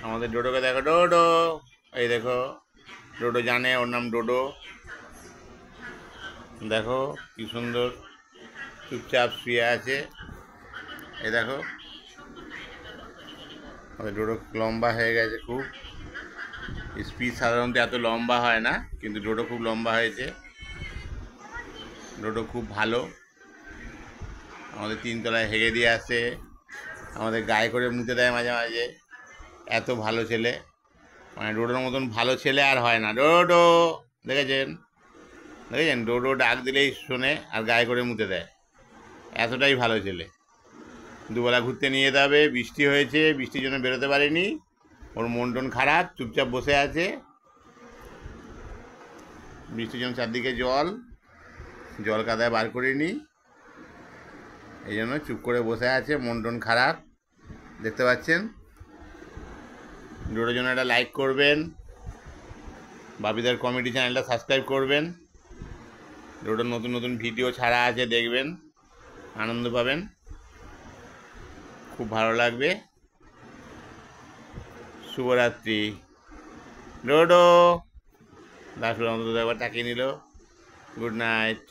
আমাদের ডোডোকে দেখো, ডোডো। এই দেখো, ডোডো জানে ওর নাম ডোডো। দেখো কি সুন্দর চুপচাপ শুয়ে আছে। এই দেখো, আমাদের ডোডো লম্বা হয়ে গেছে খুব। স্পিচ সাধারণত এত লম্বা হয় না, কিন্তু ডোডো খুব লম্বা হয়েছে। ডোডো খুব ভালো, আমাদের 3 তলায় হেগে দিয়ে আসে, আমাদের গায়ে করে মুতে দেয় মাঝে মাঝে। এত ভালো ছেলে, মানে ডোডোর মতন ভালো ছেলে আর হয় না। ডোডো দেখেছেন, দেখেছেন ডোডো ডাক দিলেই শোনে আর গায়ে করে মুতে দেয়। এতটাই ভালো ছেলে। দুবেলা ঘুরতে নিয়ে যেতে হবে, বৃষ্টি হয়েছে, বৃষ্টির জন্য বেরোতে পারিনি। ওর মন টন খারাপ, চুপচাপ বসে আছে। বৃষ্টির জন্য চারদিকে জল, জল কাদায় বার করিনি, এই জন্য চুপ করে বসে আছে, মন টন খারাপ। দেখতে পাচ্ছেন। ডোডোর জন্য একটা লাইক করবেন, বাপিদার কমেডি চ্যানেলটা সাবস্ক্রাইব করবেন। ডোডোর নতুন নতুন ভিডিও ছাড়া আছে, দেখবেন, আনন্দ পাবেন, খুব ভালো লাগবে। শুভরাত্রি। ডোডো লাস্ট অন্তত একবার তাকিয়ে নিল। Good night.